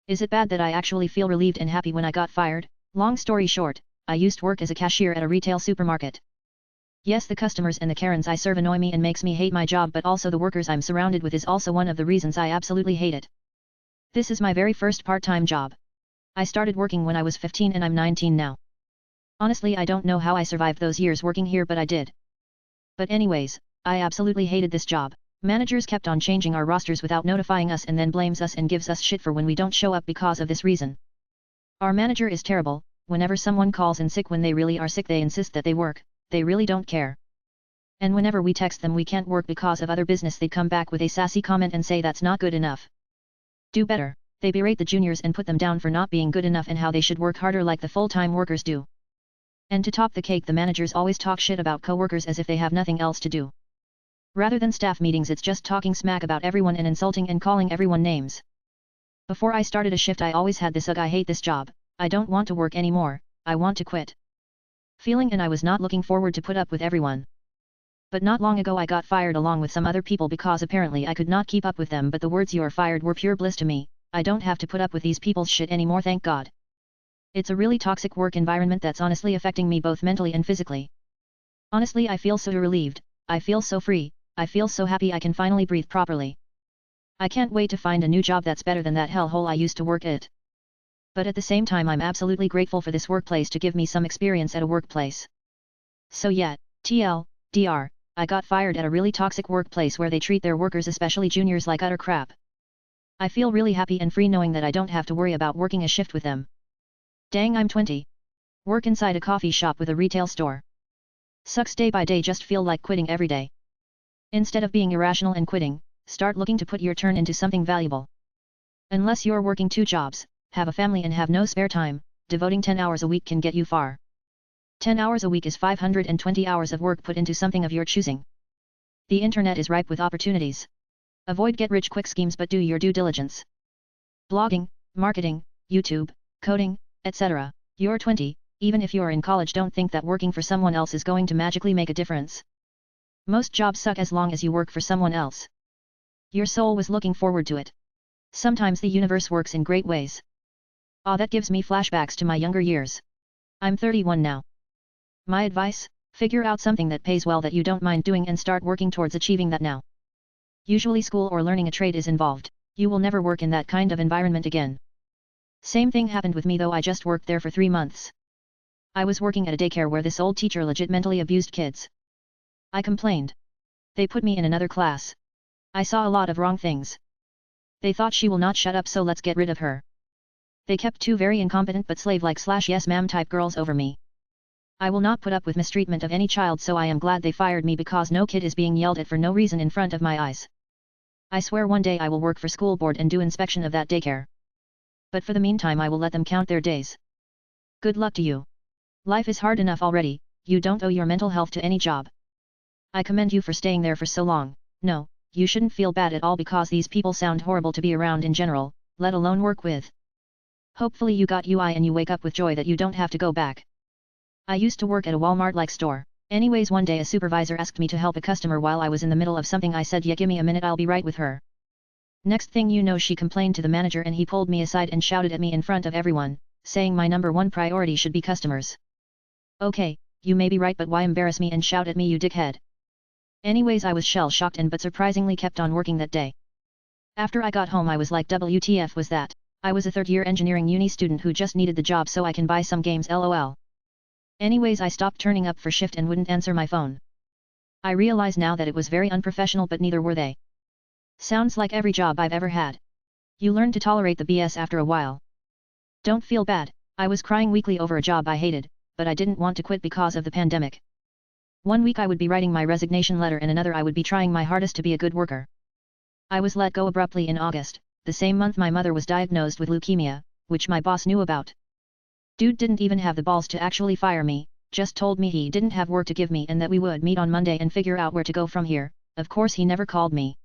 Is it bad that I actually feel relieved and happy when I got fired? Long story short, I used to work as a cashier at a retail supermarket. Yes, the customers and the Karens I serve annoy me and makes me hate my job, but also the workers I'm surrounded with is also one of the reasons I absolutely hate it. This is my very first part-time job. I started working when I was 15 and I'm 19 now. Honestly, I don't know how I survived those years working here, but I did. But anyways, I absolutely hated this job. Managers kept on changing our rosters without notifying us and then blames us and gives us shit for when we don't show up because of this reason. Our manager is terrible. Whenever someone calls in sick when they really are sick, they insist that they work. They really don't care. And whenever we text them we can't work because of other business, they come back with a sassy comment and say that's not good enough. Do better. They berate the juniors and put them down for not being good enough and how they should work harder like the full-time workers do. And to top the cake, the managers always talk shit about co-workers as if they have nothing else to do. Rather than staff meetings, it's just talking smack about everyone and insulting and calling everyone names. Before I started a shift I always had this ugh, I hate this job, I don't want to work anymore, I want to quit feeling, and I was not looking forward to put up with everyone. But not long ago I got fired along with some other people because apparently I could not keep up with them, but the words "you're fired" were pure bliss to me. I don't have to put up with these people's shit anymore, thank God. It's a really toxic work environment that's honestly affecting me both mentally and physically. Honestly, I feel so relieved, I feel so free, I feel so happy I can finally breathe properly. I can't wait to find a new job that's better than that hellhole I used to work at. But at the same time I'm absolutely grateful for this workplace to give me some experience at a workplace. So yeah, TLDR, I got fired at a really toxic workplace where they treat their workers, especially juniors, like utter crap. I feel really happy and free knowing that I don't have to worry about working a shift with them. Dang, I'm 20. Work inside a coffee shop with a retail store. Sucks day by day, just feel like quitting every day. Instead of being irrational and quitting, start looking to put your turn into something valuable. Unless you're working 2 jobs, have a family and have no spare time, devoting 10 hours a week can get you far. 10 hours a week is 520 hours of work put into something of your choosing. The internet is ripe with opportunities. Avoid get-rich-quick schemes, but do your due diligence. Blogging, marketing, YouTube, coding, etc. You're 20, even if you're in college, don't think that working for someone else is going to magically make a difference. Most jobs suck as long as you work for someone else. Your soul was looking forward to it. Sometimes the universe works in great ways. Ah, that gives me flashbacks to my younger years. I'm 31 now. My advice? Figure out something that pays well that you don't mind doing and start working towards achieving that now. Usually school or learning a trade is involved. You will never work in that kind of environment again. Same thing happened with me, though I just worked there for 3 months. I was working at a daycare where this old teacher legit mentally abused kids. I complained. They put me in another class. I saw a lot of wrong things. They thought she will not shut up, so let's get rid of her. They kept 2 very incompetent but slave-like / yes ma'am type girls over me. I will not put up with mistreatment of any child, so I am glad they fired me because no kid is being yelled at for no reason in front of my eyes. I swear one day I will work for school board and do inspection of that daycare. But for the meantime I will let them count their days. Good luck to you. Life is hard enough already, you don't owe your mental health to any job. I commend you for staying there for so long. No, you shouldn't feel bad at all because these people sound horrible to be around in general, let alone work with. Hopefully you got UI and you wake up with joy that you don't have to go back. I used to work at a Walmart-like store. Anyways, one day a supervisor asked me to help a customer while I was in the middle of something. I said, yeah, give me a minute, I'll be right with her. Next thing you know, she complained to the manager and he pulled me aside and shouted at me in front of everyone, saying my #1 priority should be customers. Okay, you may be right, but why embarrass me and shout at me, you dickhead? Anyways, I was shell-shocked but surprisingly kept on working that day. After I got home I was like, WTF was that? I was a 3rd-year engineering uni student who just needed the job so I can buy some games, lol. Anyways, I stopped turning up for shift and wouldn't answer my phone. I realize now that it was very unprofessional, but neither were they. Sounds like every job I've ever had. You learn to tolerate the BS after a while. Don't feel bad. I was crying weekly over a job I hated, but I didn't want to quit because of the pandemic. One week I would be writing my resignation letter and another I would be trying my hardest to be a good worker. I was let go abruptly in August, the same month my mother was diagnosed with leukemia, which my boss knew about. Dude didn't even have the balls to actually fire me, just told me he didn't have work to give me and that we would meet on Monday and figure out where to go from here. Of course he never called me.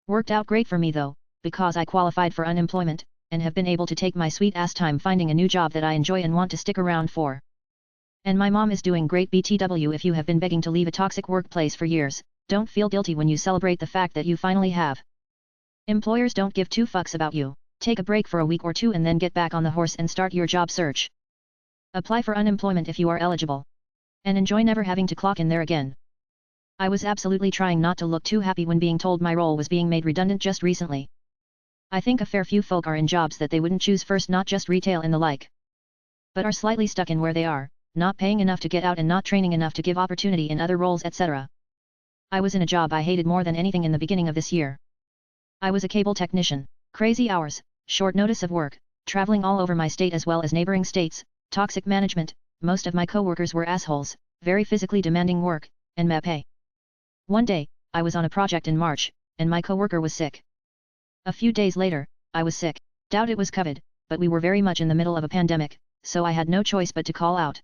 Worked out great for me though, because I qualified for unemployment, and have been able to take my sweet ass time finding a new job that I enjoy and want to stick around for. And my mom is doing great. BTW, if you have been begging to leave a toxic workplace for years, don't feel guilty when you celebrate the fact that you finally have. Employers don't give 2 fucks about you. Take a break for a week or two and then get back on the horse and start your job search. Apply for unemployment if you are eligible. And enjoy never having to clock in there again. I was absolutely trying not to look too happy when being told my role was being made redundant just recently. I think a fair few folk are in jobs that they wouldn't choose first, not just retail and the like, but are slightly stuck in where they are, not paying enough to get out and not training enough to give opportunity in other roles, etc. I was in a job I hated more than anything in the beginning of this year. I was a cable technician, crazy hours, short notice of work, traveling all over my state as well as neighboring states, toxic management, most of my coworkers were assholes, very physically demanding work, and my pay. One day, I was on a project in March, and my coworker was sick. A few days later, I was sick. Doubt it was COVID, but we were very much in the middle of a pandemic, so I had no choice but to call out.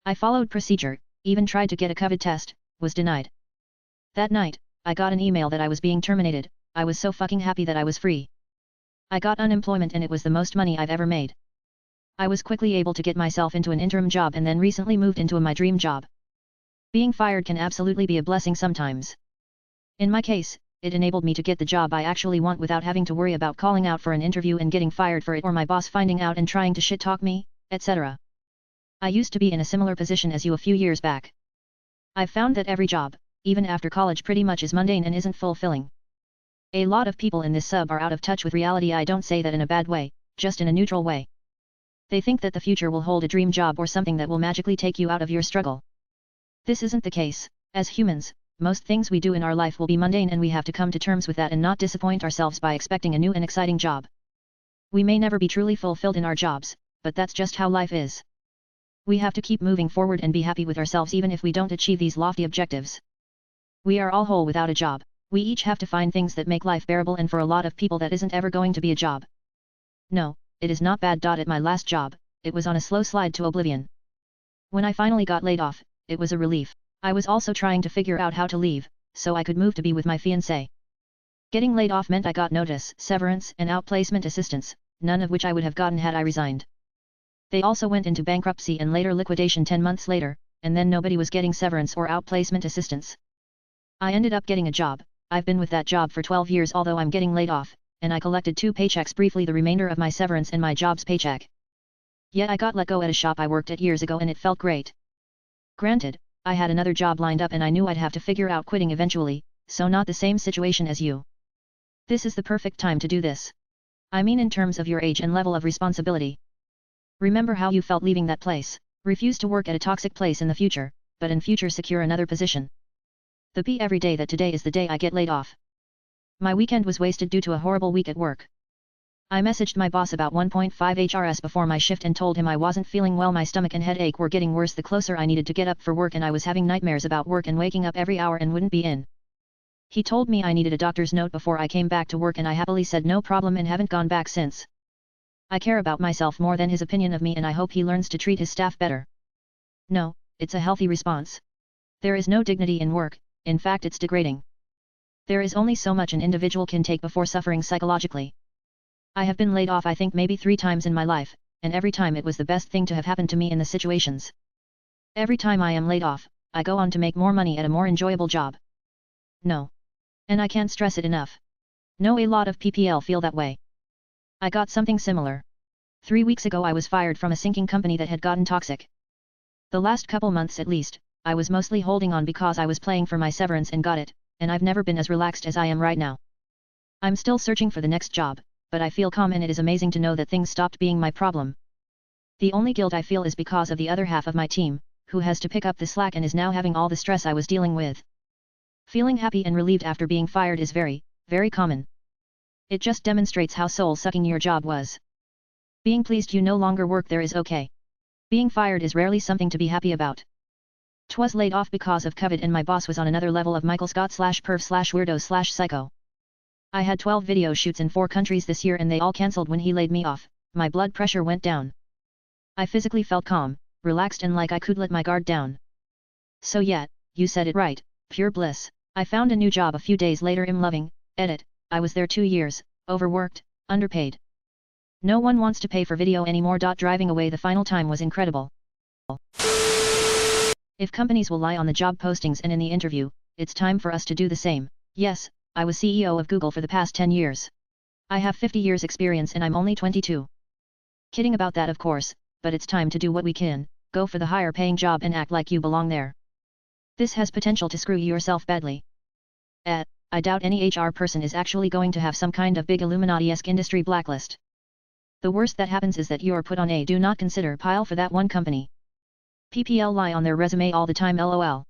I followed procedure, even tried to get a COVID test, was denied. That night, I got an email that I was being terminated. I was so fucking happy that I was free. I got unemployment and it was the most money I've ever made. I was quickly able to get myself into an interim job and then recently moved into my dream job. Being fired can absolutely be a blessing sometimes. In my case, it enabled me to get the job I actually want without having to worry about calling out for an interview and getting fired for it or my boss finding out and trying to shit-talk me, etc. I used to be in a similar position as you a few years back. I've found that every job, even after college, pretty much is mundane and isn't fulfilling. A lot of people in this sub are out of touch with reality. I don't say that in a bad way, just in a neutral way. They think that the future will hold a dream job or something that will magically take you out of your struggle. This isn't the case. As humans, most things we do in our life will be mundane and we have to come to terms with that and not disappoint ourselves by expecting a new and exciting job. We may never be truly fulfilled in our jobs, but that's just how life is. We have to keep moving forward and be happy with ourselves even if we don't achieve these lofty objectives. We are all whole without a job. We each have to find things that make life bearable, and for a lot of people that isn't ever going to be a job. No, it is not bad. At my last job, it was on a slow slide to oblivion. When I finally got laid off, it was a relief. I was also trying to figure out how to leave, so I could move to be with my fiancé. Getting laid off meant I got notice, severance, and outplacement assistance, none of which I would have gotten had I resigned. They also went into bankruptcy and later liquidation 10 months later, and then nobody was getting severance or outplacement assistance. I ended up getting a job. I've been with that job for 12 years, although I'm getting laid off, and I collected 2 paychecks briefly, the remainder of my severance and my job's paycheck. Yet I got let go at a shop I worked at years ago and it felt great. Granted, I had another job lined up and I knew I'd have to figure out quitting eventually, so not the same situation as you. This is the perfect time to do this. I mean in terms of your age and level of responsibility. Remember how you felt leaving that place. Refuse to work at a toxic place in the future, but in future secure another position. The be every day that today is the day I get laid off. My weekend was wasted due to a horrible week at work. I messaged my boss about 1.5 HRS before my shift and told him I wasn't feeling well. My stomach and headache were getting worse the closer I needed to get up for work, and I was having nightmares about work and waking up every hour and wouldn't be in. He told me I needed a doctor's note before I came back to work, and I happily said no problem and haven't gone back since. I care about myself more than his opinion of me, and I hope he learns to treat his staff better. No, it's a healthy response. There is no dignity in work, in fact it's degrading. There is only so much an individual can take before suffering psychologically. I have been laid off I think maybe 3 times in my life, and every time it was the best thing to have happened to me in the situations. Every time I am laid off, I go on to make more money at a more enjoyable job. No. And I can't stress it enough. No, a lot of PPL feel that way. I got something similar. 3 weeks ago I was fired from a sinking company that had gotten toxic. The last couple months at least, I was mostly holding on because I was playing for my severance and got it, and I've never been as relaxed as I am right now. I'm still searching for the next job, but I feel calm and it is amazing to know that things stopped being my problem. The only guilt I feel is because of the other half of my team, who has to pick up the slack and is now having all the stress I was dealing with. Feeling happy and relieved after being fired is very, very common. It just demonstrates how soul-sucking your job was. Being pleased you no longer work there is okay. Being fired is rarely something to be happy about. 'Twas laid off because of COVID and my boss was on another level of Michael Scott /perv /weirdo /psycho. I had 12 video shoots in 4 countries this year and they all cancelled when he laid me off. My blood pressure went down. I physically felt calm, relaxed and like I could let my guard down. So yeah, you said it right, pure bliss. I found a new job a few days later. I'm loving, edit, I was there 2 years, overworked, underpaid. No one wants to pay for video anymore. Driving away the final time was incredible. If companies will lie on the job postings and in the interview, it's time for us to do the same. Yes, I was CEO of Google for the past 10 years. I have 50 years experience and I'm only 22. Kidding about that of course, but it's time to do what we can, go for the higher paying job and act like you belong there. This has potential to screw yourself badly. I doubt any HR person is actually going to have some kind of big Illuminati-esque industry blacklist. The worst that happens is that you're put on a do not consider pile for that one company. PPL lie on their resume all the time lol.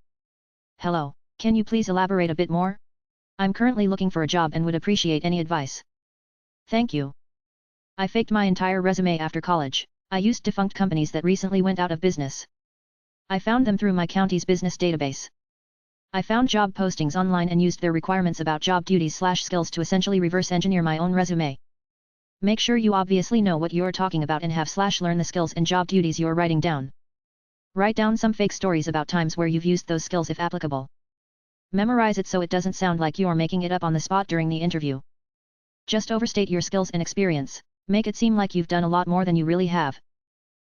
Hello, can you please elaborate a bit more? I'm currently looking for a job and would appreciate any advice. Thank you. I faked my entire resume after college. I used defunct companies that recently went out of business. I found them through my county's business database. I found job postings online and used their requirements about job duties/skills to essentially reverse engineer my own resume. Make sure you obviously know what you're talking about and have/learn the skills and job duties you're writing down. Write down some fake stories about times where you've used those skills if applicable. Memorize it so it doesn't sound like you're making it up on the spot during the interview. Just overstate your skills and experience, make it seem like you've done a lot more than you really have.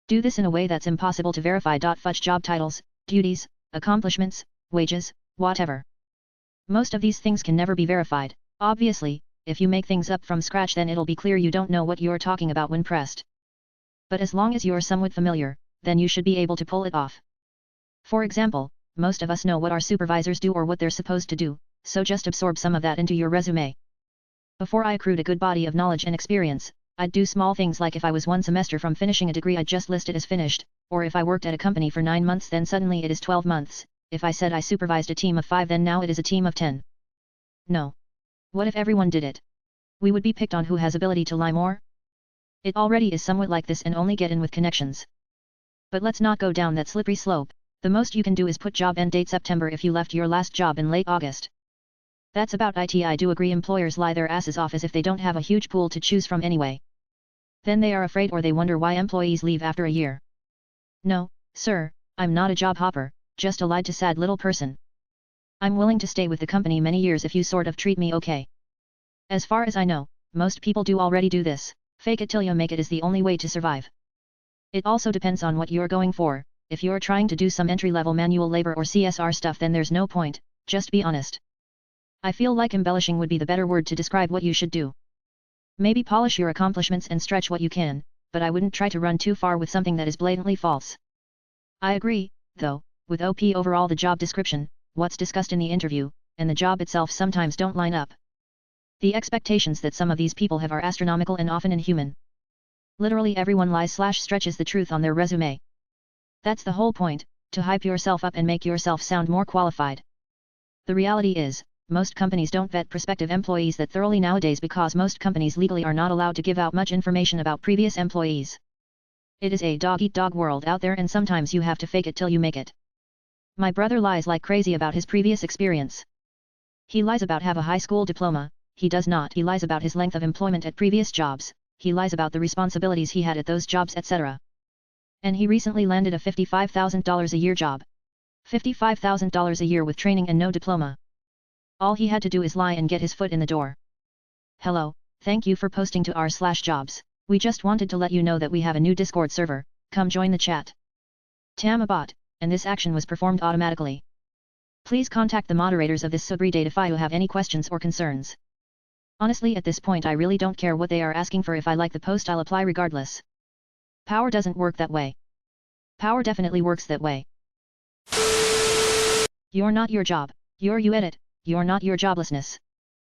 Do this in a way that's impossible to verify. Fudge job titles, duties, accomplishments, wages, whatever. Most of these things can never be verified. Obviously, if you make things up from scratch then it'll be clear you don't know what you're talking about when pressed. But as long as you're somewhat familiar, then you should be able to pull it off. For example, most of us know what our supervisors do or what they're supposed to do, so just absorb some of that into your resume. Before I accrued a good body of knowledge and experience, I'd do small things like if I was one semester from finishing a degree I'd just list it as finished, or if I worked at a company for 9 months then suddenly it is 12 months, if I said I supervised a team of 5 then now it is a team of 10. No. What if everyone did it? We would be picked on who has ability to lie more? It already is somewhat like this and only get in with connections. But let's not go down that slippery slope. The most you can do is put job end date September if you left your last job in late August. That's about it. I do agree employers lie their asses off as if they don't have a huge pool to choose from anyway. Then they are afraid or they wonder why employees leave after a year. No, sir, I'm not a job hopper, just a lied to sad little person. I'm willing to stay with the company many years if you sort of treat me okay. As far as I know, most people do already do this. Fake it till you make it is the only way to survive. It also depends on what you're going for. If you're trying to do some entry-level manual labor or CSR stuff then there's no point, just be honest. I feel like embellishing would be the better word to describe what you should do. Maybe polish your accomplishments and stretch what you can, but I wouldn't try to run too far with something that is blatantly false. I agree, though, with OP overall the job description, what's discussed in the interview, and the job itself sometimes don't line up. The expectations that some of these people have are astronomical and often inhuman. Literally everyone lies/stretches the truth on their resume. That's the whole point, to hype yourself up and make yourself sound more qualified. The reality is, most companies don't vet prospective employees that thoroughly nowadays because most companies legally are not allowed to give out much information about previous employees. It is a dog-eat-dog world out there and sometimes you have to fake it till you make it. My brother lies like crazy about his previous experience. He lies about have a high school diploma, he does not. He lies about his length of employment at previous jobs, he lies about the responsibilities he had at those jobs etc. And he recently landed a $55,000 a year job. $55,000 a year with training and no diploma. All he had to do is lie and get his foot in the door. Hello, thank you for posting to r/jobs. We just wanted to let you know that we have a new Discord server, come join the chat. Tam a bot, and this action was performed automatically. Please contact the moderators of this subreddit if you have any questions or concerns. Honestly at this point I really don't care what they are asking for. If I like the post I'll apply regardless. Power doesn't work that way. Power definitely works that way. You're not your job, you're you edit, you're not your joblessness.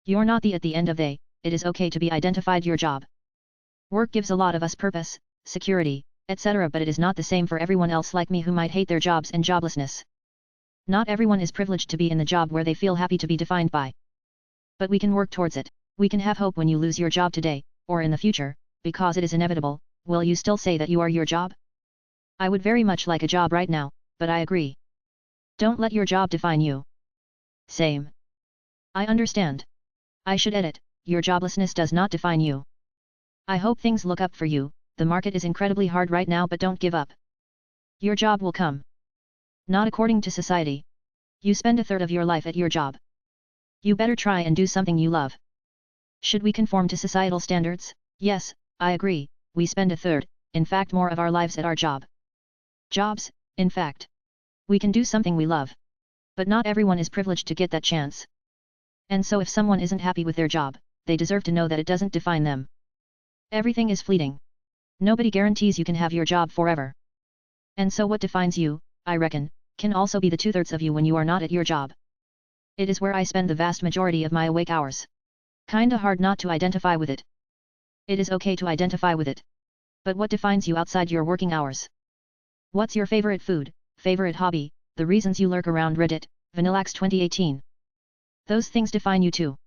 You're not the at the end of the, it is okay to be identified your job. Work gives a lot of us purpose, security, etc. but it is not the same for everyone else like me who might hate their jobs and joblessness. Not everyone is privileged to be in the job where they feel happy to be defined by. But we can work towards it. We can have hope when you lose your job today, or in the future, because it is inevitable. Will you still say that you are your job? I would very much like a job right now, but I agree. Don't let your job define you. Same. I understand. I should edit, your joblessness does not define you. I hope things look up for you, the market is incredibly hard right now but don't give up. Your job will come. Not according to society. You spend a third of your life at your job. You better try and do something you love. Should we conform to societal standards? Yes, I agree, we spend a third, in fact more of our lives at our job. Jobs, in fact. We can do something we love. But not everyone is privileged to get that chance. And so if someone isn't happy with their job, they deserve to know that it doesn't define them. Everything is fleeting. Nobody guarantees you can have your job forever. And so what defines you, I reckon, can also be the 2/3 of you when you are not at your job. It is where I spend the vast majority of my awake hours. Kinda hard not to identify with it. It is okay to identify with it. But what defines you outside your working hours? What's your favorite food, favorite hobby, the reasons you lurk around Reddit, Vanillax 2018? Those things define you too.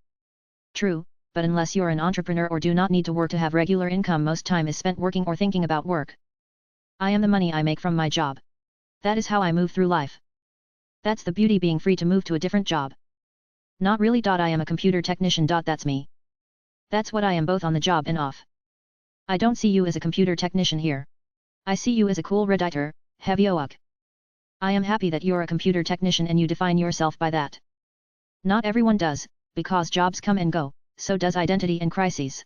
True, but unless you're an entrepreneur or do not need to work to have regular income, most time is spent working or thinking about work. I am the money I make from my job. That is how I move through life. That's the beauty, being free to move to a different job. Not really. I am a computer technician. That's me. That's what I am both on the job and off. I don't see you as a computer technician here. I see you as a cool Redditor, Heavyoak. I am happy that you're a computer technician and you define yourself by that. Not everyone does, because jobs come and go, so does identity and crises.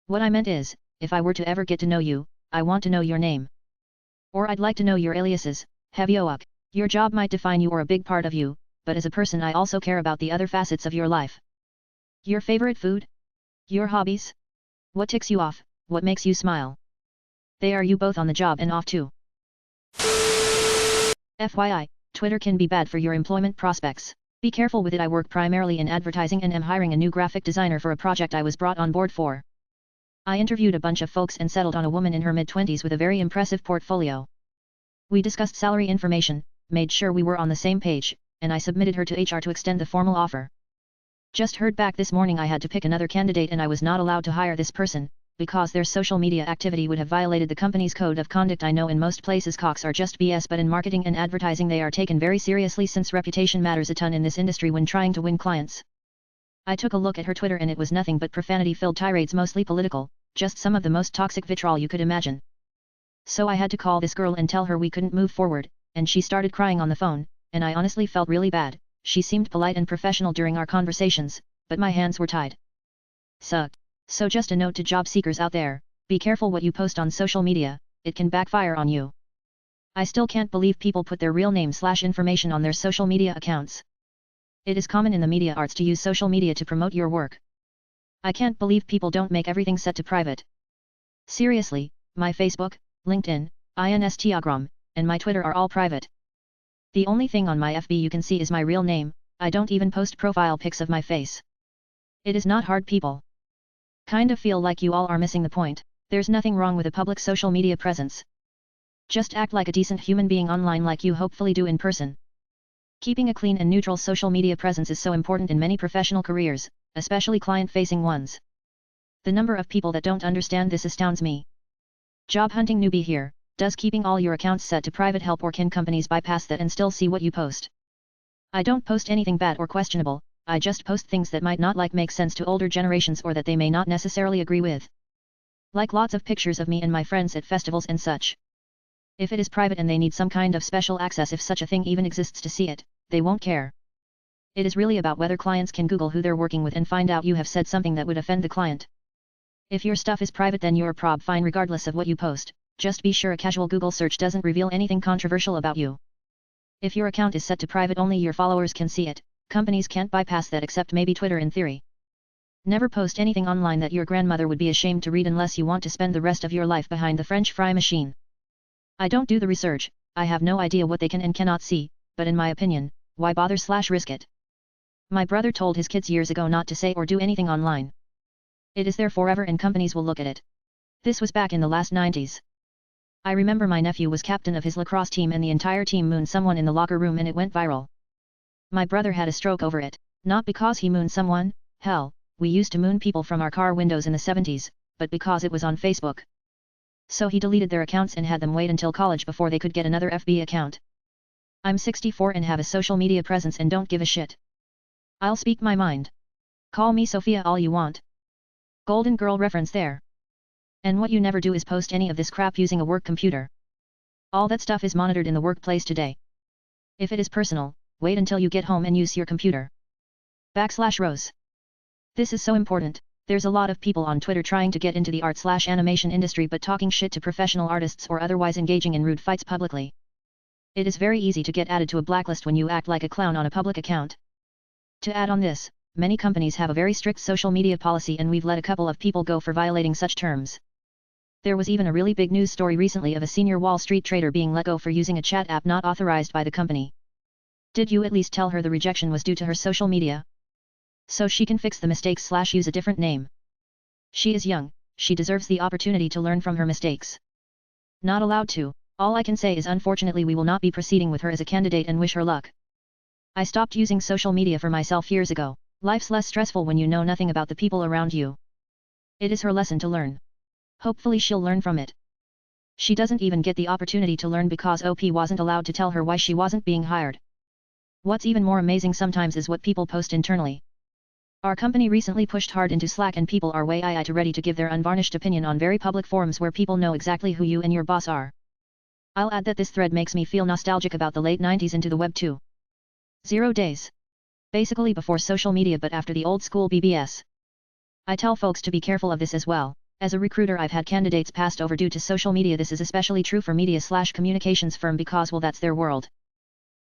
What I meant is, if I were to ever get to know you, I want to know your name. Or I'd like to know your aliases, Heavyoak. Your job might define you or a big part of you, but as a person I also care about the other facets of your life. Your favorite food? Your hobbies? What ticks you off, what makes you smile? They are you both on the job and off too. FYI, Twitter can be bad for your employment prospects. Be careful with it. I work primarily in advertising and am hiring a new graphic designer for a project I was brought on board for. I interviewed a bunch of folks and settled on a woman in her mid-20s with a very impressive portfolio. We discussed salary information, made sure we were on the same page, and I submitted her to HR to extend the formal offer. Just heard back this morning I had to pick another candidate and I was not allowed to hire this person, because their social media activity would have violated the company's code of conduct. I know in most places cocks are just BS, but in marketing and advertising they are taken very seriously, since reputation matters a ton in this industry when trying to win clients. I took a look at her Twitter and it was nothing but profanity-filled tirades, mostly political, just some of the most toxic vitriol you could imagine. So I had to call this girl and tell her we couldn't move forward, and she started crying on the phone, and I honestly felt really bad. She seemed polite and professional during our conversations, but my hands were tied. Sucked. So just a note to job seekers out there, be careful what you post on social media, it can backfire on you. I still can't believe people put their real name/information on their social media accounts. It is common in the media arts to use social media to promote your work. I can't believe people don't make everything set to private. Seriously, my Facebook, LinkedIn, Instagram, and my Twitter are all private. The only thing on my FB you can see is my real name. I don't even post profile pics of my face. It is not hard, people. Kinda feel like you all are missing the point. There's nothing wrong with a public social media presence. Just act like a decent human being online like you hopefully do in person. Keeping a clean and neutral social media presence is so important in many professional careers, especially client-facing ones. The number of people that don't understand this astounds me. Job hunting newbie here, does keeping all your accounts set to private help, or can companies bypass that and still see what you post? I don't post anything bad or questionable, I just post things that might not make sense to older generations or that they may not necessarily agree with. Like lots of pictures of me and my friends at festivals and such. If it is private and they need some kind of special access, if such a thing even exists, to see it, they won't care. It is really about whether clients can Google who they're working with and find out you have said something that would offend the client. If your stuff is private, then you're prob fine regardless of what you post. Just be sure a casual Google search doesn't reveal anything controversial about you. If your account is set to private, only your followers can see it. Companies can't bypass that, except maybe Twitter in theory. Never post anything online that your grandmother would be ashamed to read unless you want to spend the rest of your life behind the French fry machine. I don't do the research, I have no idea what they can and cannot see, but in my opinion, why bother/risk it? My brother told his kids years ago not to say or do anything online. It is there forever and companies will look at it. This was back in the last 90s. I remember my nephew was captain of his lacrosse team and the entire team mooned someone in the locker room and it went viral. My brother had a stroke over it, not because he mooned someone, hell, we used to moon people from our car windows in the 70s, but because it was on Facebook. So he deleted their accounts and had them wait until college before they could get another FB account. I'm 64 and have a social media presence and don't give a shit. I'll speak my mind. Call me Sophia all you want. Golden Girl reference there. And what you never do is post any of this crap using a work computer. All that stuff is monitored in the workplace today. If it is personal, wait until you get home and use your computer. /Rose. This is so important. There's a lot of people on Twitter trying to get into the art/animation industry but talking shit to professional artists or otherwise engaging in rude fights publicly. It is very easy to get added to a blacklist when you act like a clown on a public account. To add on this, many companies have a very strict social media policy and we've let a couple of people go for violating such terms. There was even a really big news story recently of a senior Wall Street trader being let go for using a chat app not authorized by the company. Did you at least tell her the rejection was due to her social media? So she can fix the mistakes / use a different name. She is young, she deserves the opportunity to learn from her mistakes. Not allowed to. All I can say is unfortunately we will not be proceeding with her as a candidate and wish her luck. I stopped using social media for myself years ago. Life's less stressful when you know nothing about the people around you. It is her lesson to learn. Hopefully she'll learn from it. She doesn't even get the opportunity to learn because OP wasn't allowed to tell her why she wasn't being hired. What's even more amazing sometimes is what people post internally. Our company recently pushed hard into Slack and people are way to ready to give their unvarnished opinion on very public forums where people know exactly who you and your boss are. I'll add that this thread makes me feel nostalgic about the late 90s into the web too. 0 days. Basically before social media but after the old school BBS. I tell folks to be careful of this as well. As a recruiter I've had candidates passed over due to social media. This is especially true for media / communications firm because well that's their world.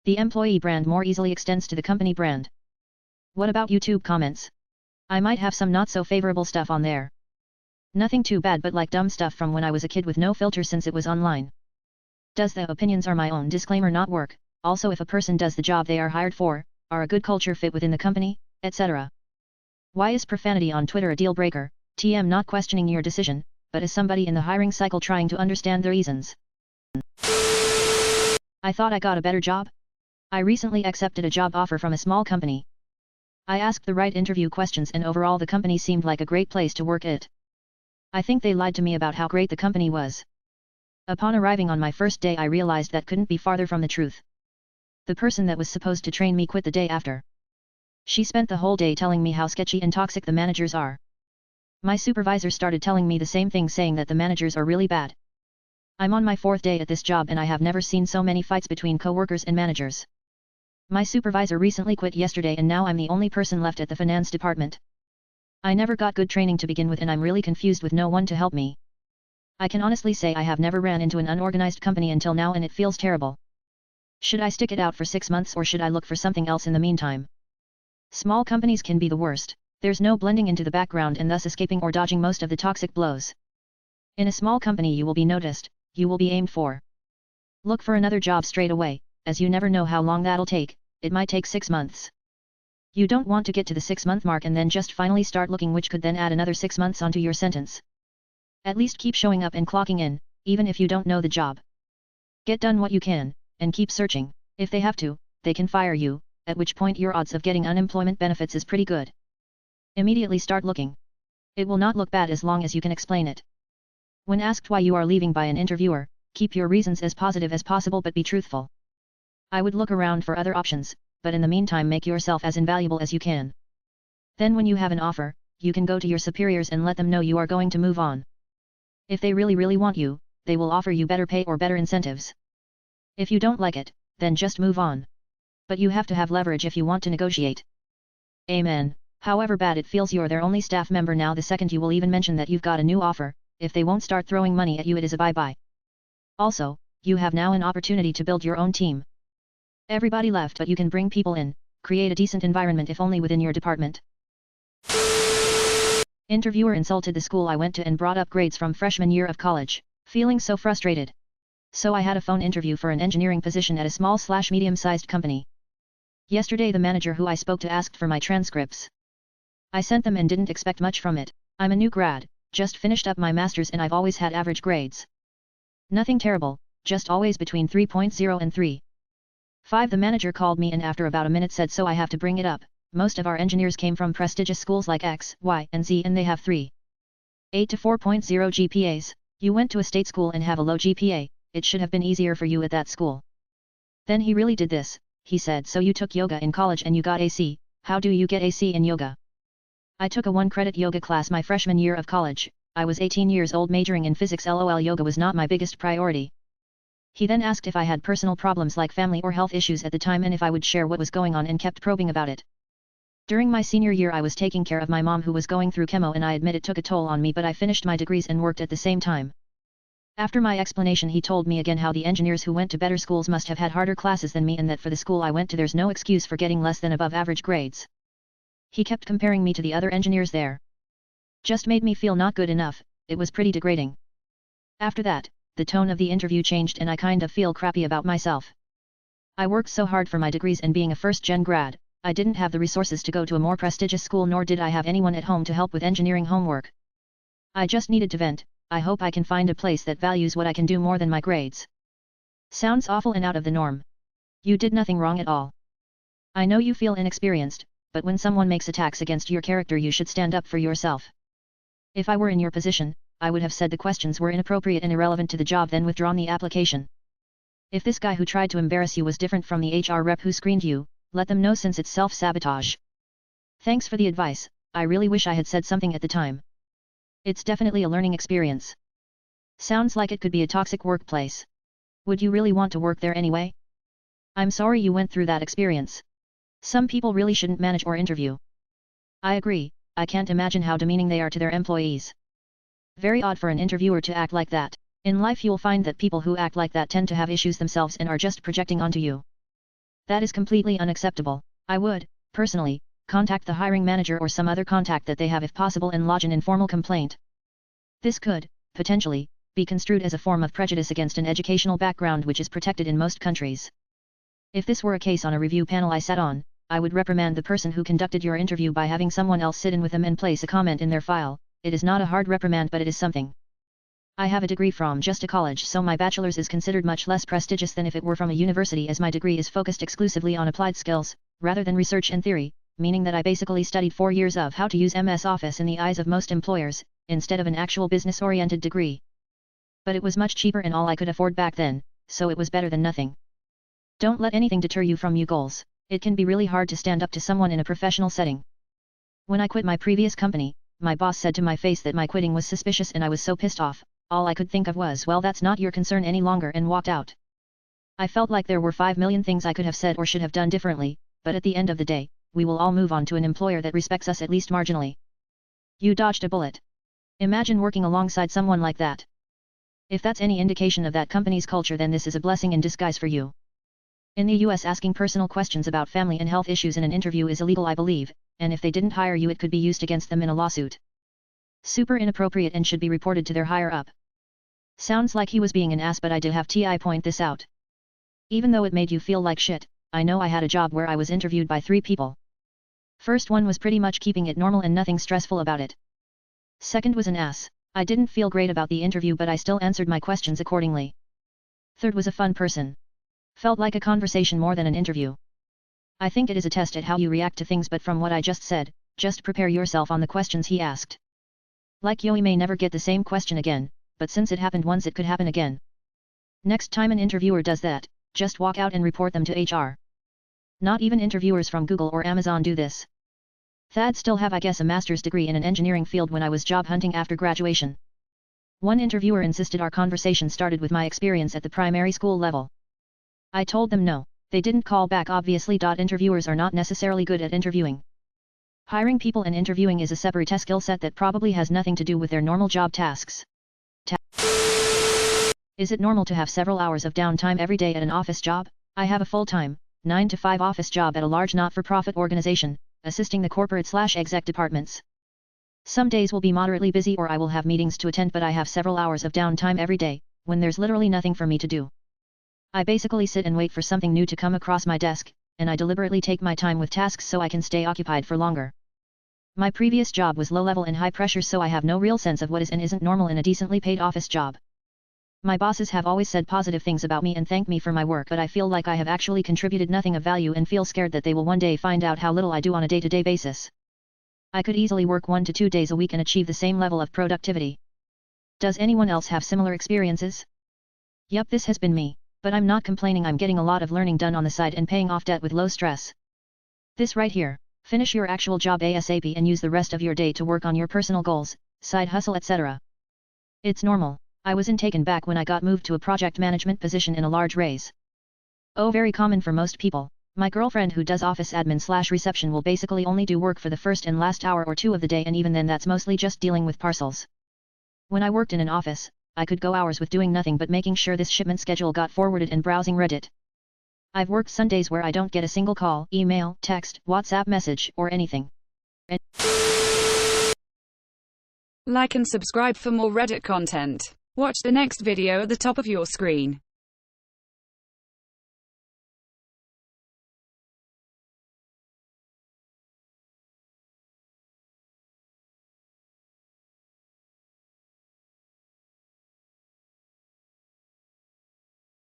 The employee brand more easily extends to the company brand. What about YouTube comments? I might have some not so favorable stuff on there. Nothing too bad but like dumb stuff from when I was a kid with no filter since it was online. Does the opinions are my own disclaimer not work? Also if a person does the job they are hired for, are a good culture fit within the company, etc. Why is profanity on Twitter a deal breaker? TM not questioning your decision, but as somebody in the hiring cycle trying to understand the reasons. I thought I got a better job? I recently accepted a job offer from a small company. I asked the right interview questions and overall the company seemed like a great place to work at. I think they lied to me about how great the company was. Upon arriving on my first day I realized that couldn't be farther from the truth. The person that was supposed to train me quit the day after. She spent the whole day telling me how sketchy and toxic the managers are. My supervisor started telling me the same thing saying that the managers are really bad. I'm on my 4th day at this job and I have never seen so many fights between co-workers and managers. My supervisor recently quit yesterday and now I'm the only person left at the finance department. I never got good training to begin with and I'm really confused with no one to help me. I can honestly say I have never ran into an unorganized company until now and it feels terrible. Should I stick it out for 6 months or should I look for something else in the meantime? Small companies can be the worst. There's no blending into the background and thus escaping or dodging most of the toxic blows. In a small company you will be noticed, you will be aimed for. Look for another job straight away, as you never know how long that'll take. It might take 6 months. You don't want to get to the 6-month mark and then just finally start looking, which could then add another 6 months onto your sentence. At least keep showing up and clocking in, even if you don't know the job. Get done what you can, and keep searching. If they have to, they can fire you, at which point your odds of getting unemployment benefits is pretty good. Immediately start looking. It will not look bad as long as you can explain it. When asked why you are leaving by an interviewer, keep your reasons as positive as possible but be truthful. I would look around for other options, but in the meantime make yourself as invaluable as you can. Then when you have an offer, you can go to your superiors and let them know you are going to move on. If they really want you, they will offer you better pay or better incentives. If you don't like it, then just move on. But you have to have leverage if you want to negotiate. Amen. However bad it feels you're their only staff member now, the second you will even mention that you've got a new offer, if they won't start throwing money at you it is a bye-bye. Also, you have now an opportunity to build your own team. Everybody left but you can bring people in, create a decent environment if only within your department. Interviewer insulted the school I went to and brought up grades from freshman year of college, feeling so frustrated. So I had a phone interview for an engineering position at a small / medium-sized company. Yesterday the manager who I spoke to asked for my transcripts. I sent them and didn't expect much from it. I'm a new grad, just finished up my master's and I've always had average grades. Nothing terrible, just always between 3.0 and 3.5. The manager called me and after about a minute said so I have to bring it up. Most of our engineers came from prestigious schools like X, Y, and Z and they have 3.8 to 4.0 GPAs. You went to a state school and have a low GPA, it should have been easier for you at that school. Then he really did this, he said so you took yoga in college and you got AC, how do you get AC in yoga? I took a 1-credit yoga class my freshman year of college, I was 18 years old majoring in physics lol yoga was not my biggest priority. He then asked if I had personal problems like family or health issues at the time and if I would share what was going on and kept probing about it. During my senior year I was taking care of my mom who was going through chemo and I admit it took a toll on me but I finished my degrees and worked at the same time. After my explanation he told me again how the engineers who went to better schools must have had harder classes than me and that for the school I went to there's no excuse for getting less than above average grades. He kept comparing me to the other engineers there. Just made me feel not good enough. It was pretty degrading. After that, the tone of the interview changed and I kind of feel crappy about myself. I worked so hard for my degrees and being a first-gen grad, I didn't have the resources to go to a more prestigious school nor did I have anyone at home to help with engineering homework. I just needed to vent. I hope I can find a place that values what I can do more than my grades. Sounds awful and out of the norm. You did nothing wrong at all. I know you feel inexperienced, but when someone makes attacks against your character you should stand up for yourself. If I were in your position, I would have said the questions were inappropriate and irrelevant to the job then withdrawn the application. If this guy who tried to embarrass you was different from the HR rep who screened you, let them know since it's self-sabotage. Thanks for the advice, I really wish I had said something at the time. It's definitely a learning experience. Sounds like it could be a toxic workplace. Would you really want to work there anyway? I'm sorry you went through that experience. Some people really shouldn't manage or interview. I agree, I can't imagine how demeaning they are to their employees. Very odd for an interviewer to act like that. In life you'll find that people who act like that tend to have issues themselves and are just projecting onto you. That is completely unacceptable. I would, personally, contact the hiring manager or some other contact that they have if possible and lodge an informal complaint. This could, potentially, be construed as a form of prejudice against an educational background which is protected in most countries. If this were a case on a review panel I sat on, I would reprimand the person who conducted your interview by having someone else sit in with them and place a comment in their file. It is not a hard reprimand but it is something. I have a degree from just a college so my bachelor's is considered much less prestigious than if it were from a university as my degree is focused exclusively on applied skills, rather than research and theory, meaning that I basically studied 4 years of how to use MS Office in the eyes of most employers, instead of an actual business-oriented degree. But it was much cheaper and all I could afford back then, so it was better than nothing. Don't let anything deter you from your goals. It can be really hard to stand up to someone in a professional setting. When I quit my previous company, my boss said to my face that my quitting was suspicious and I was so pissed off. All I could think of was, well, that's not your concern any longer, and walked out. I felt like there were 5 million things I could have said or should have done differently, but at the end of the day, we will all move on to an employer that respects us at least marginally. You dodged a bullet. Imagine working alongside someone like that. If that's any indication of that company's culture, then this is a blessing in disguise for you. In the US, asking personal questions about family and health issues in an interview is illegal, I believe, and if they didn't hire you, it could be used against them in a lawsuit. Super inappropriate and should be reported to their higher up. Sounds like he was being an ass, but I did have to point this out. Even though it made you feel like shit, I know I had a job where I was interviewed by 3 people. First one was pretty much keeping it normal and nothing stressful about it. Second was an ass. I didn't feel great about the interview but I still answered my questions accordingly. Third was a fun person. Felt like a conversation more than an interview. I think it is a test at how you react to things, but from what I just said, just prepare yourself on the questions he asked. Like you may never get the same question again, but since it happened once it could happen again. Next time an interviewer does that, just walk out and report them to HR. Not even interviewers from Google or Amazon do this. Thad still have I guess a master's degree in an engineering field when I was job hunting after graduation. One interviewer insisted our conversation started with my experience at the primary school level. I told them no, they didn't call back obviously. Interviewers are not necessarily good at interviewing. Hiring people and interviewing is a separate skill set that probably has nothing to do with their normal job tasks. Is it normal to have several hours of downtime every day at an office job? I have a full-time, 9-to-5 office job at a large not-for-profit organization, assisting the corporate/exec departments. Some days will be moderately busy or I will have meetings to attend, but I have several hours of downtime every day, when there's literally nothing for me to do. I basically sit and wait for something new to come across my desk, and I deliberately take my time with tasks so I can stay occupied for longer. My previous job was low-level and high-pressure, so I have no real sense of what is and isn't normal in a decently paid office job. My bosses have always said positive things about me and thanked me for my work, but I feel like I have actually contributed nothing of value and feel scared that they will one day find out how little I do on a day-to-day basis. I could easily work 1 to 2 days a week and achieve the same level of productivity. Does anyone else have similar experiences? Yup, this has been me, but I'm not complaining. I'm getting a lot of learning done on the side and paying off debt with low stress. This right here, finish your actual job ASAP and use the rest of your day to work on your personal goals, side hustle, etc. It's normal. I was taken back when I got moved to a project management position in a large raise. Oh, very common for most people. My girlfriend who does office admin/reception will basically only do work for the first and last hour or 2 of the day, and even then that's mostly just dealing with parcels. When I worked in an office, I could go hours with doing nothing but making sure this shipment schedule got forwarded and browsing Reddit. I've worked Sundays where I don't get a single call, email, text, WhatsApp message, or anything. Like and subscribe for more Reddit content. Watch the next video at the top of your screen.